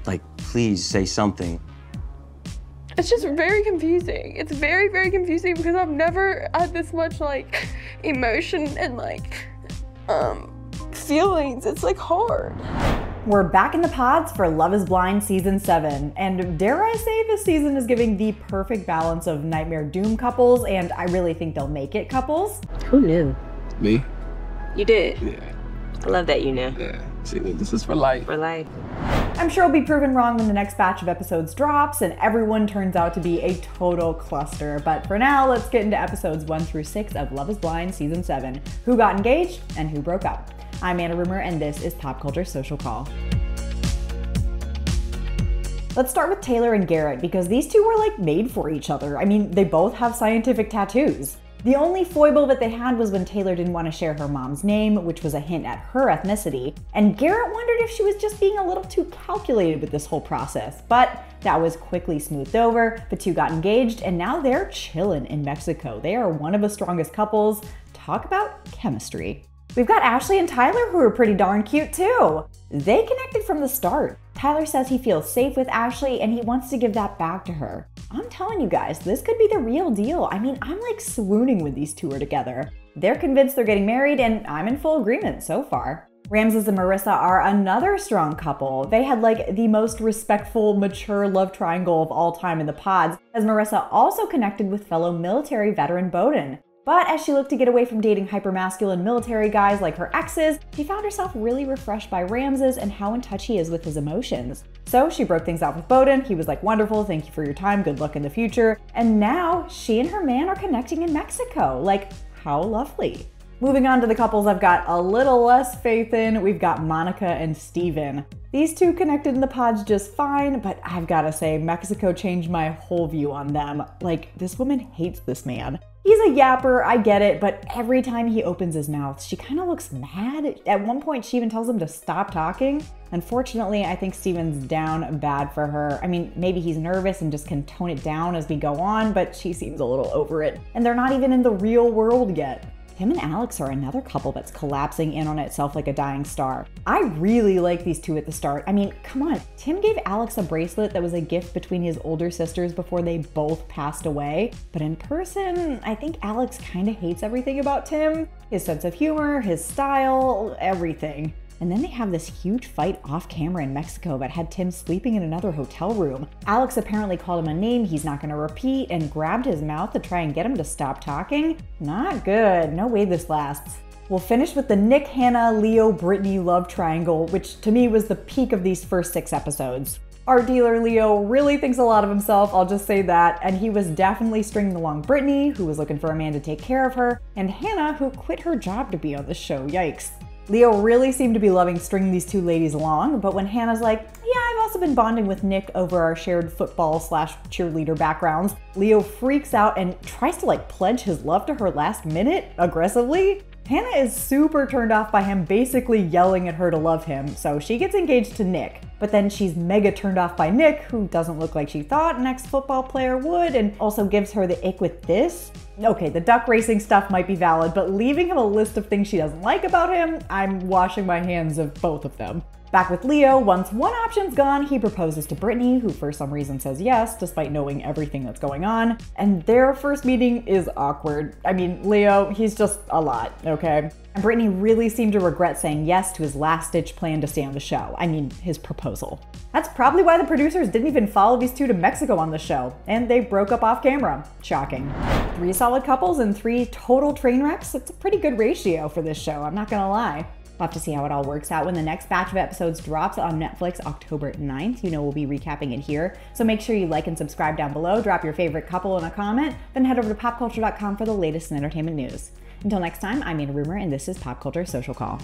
Like, please say something. It's just very confusing. It's very, very confusing because I've never had this much like emotion and like feelings. It's like hard. We're back in the pods for Love is Blind Season 7, and dare I say this season is giving the perfect balance of nightmare doom couples, and I really think they'll make it couples. Who knew? Me? You did? Yeah. I love that you knew. Yeah. See, this is for life. For life. I'm sure I'll be proven wrong when the next batch of episodes drops and everyone turns out to be a total cluster. But for now, let's get into episodes 1 through 6 of Love is Blind Season 7. Who got engaged and who broke up? I'm Anna Rumor, and this is Pop Culture Social Call. Let's start with Taylor and Garrett, because these two were like made for each other. I mean, they both have scientific tattoos. The only foible that they had was when Taylor didn't want to share her mom's name, which was a hint at her ethnicity, and Garrett wondered if she was just being a little too calculated with this whole process. But that was quickly smoothed over, the two got engaged, and now they're chillin' in Mexico. They are one of the strongest couples. Talk about chemistry. We've got Ashley and Tyler, who are pretty darn cute too. They connected from the start. Tyler says he feels safe with Ashley and he wants to give that back to her. I'm telling you guys, this could be the real deal. I mean, I'm like swooning when these two are together. They're convinced they're getting married and I'm in full agreement so far. Ramses and Marissa are another strong couple. They had like the most respectful, mature love triangle of all time in the pods, as Marissa also connected with fellow military veteran Bowden. But as she looked to get away from dating hypermasculine military guys like her exes, she found herself really refreshed by Ramses and how in touch he is with his emotions. So she broke things off with Bowden. He was like, wonderful, thank you for your time, good luck in the future. And now she and her man are connecting in Mexico. Like, how lovely. Moving on to the couples I've got a little less faith in, we've got Monica and Steven. These two connected in the pods just fine, but I've gotta say, Mexico changed my whole view on them. Like, this woman hates this man. He's a yapper, I get it, but every time he opens his mouth, she kind of looks mad. At one point, she even tells him to stop talking. Unfortunately, I think Steven's down bad for her. I mean, maybe he's nervous and just can tone it down as we go on, but she seems a little over it. And they're not even in the real world yet. Him and Alex are another couple that's collapsing in on itself like a dying star. I really like these two at the start. I mean, come on. Tim gave Alex a bracelet that was a gift between his older sisters before they both passed away. But in person, I think Alex kind of hates everything about Tim. His sense of humor, his style, everything. And then they have this huge fight off camera in Mexico that had Tim sleeping in another hotel room. Alex apparently called him a name he's not gonna repeat and grabbed his mouth to try and get him to stop talking. Not good, no way this lasts. We'll finish with the Nick, Hannah, Leo, Brittany love triangle, which to me was the peak of these first 6 episodes. Art dealer Leo really thinks a lot of himself, I'll just say that, and he was definitely stringing along Brittany, who was looking for a man to take care of her, and Hannah, who quit her job to be on the show, yikes. Leo really seemed to be loving stringing these two ladies along, but when Hannah's like, yeah, I've also been bonding with Nick over our shared football/cheerleader backgrounds, Leo freaks out and tries to like pledge his love to her last minute, aggressively. Hannah is super turned off by him basically yelling at her to love him, so she gets engaged to Nick. But then she's mega turned off by Nick, who doesn't look like she thought an ex-football player would, and also gives her the ick with this. Okay, the duck racing stuff might be valid, but leaving him a list of things she doesn't like about him, I'm washing my hands of both of them. Back with Leo, once one option's gone, he proposes to Brittany, who for some reason says yes, despite knowing everything that's going on. And their first meeting is awkward. I mean, Leo, he's just a lot, okay? And Brittany really seemed to regret saying yes to his last-ditch plan to stay on the show. I mean, his proposal. That's probably why the producers didn't even follow these two to Mexico on the show, and they broke up off camera. Shocking. 3 solid couples and 3 total train wrecks? It's a pretty good ratio for this show, I'm not gonna lie. We'll have to see how it all works out when the next batch of episodes drops on Netflix October 9th. You know we'll be recapping it here. So make sure you like and subscribe down below, drop your favorite couple in a comment, then head over to popculture.com for the latest in entertainment news. Until next time, I'm Anna Rumor, and this is Pop Culture Social Call.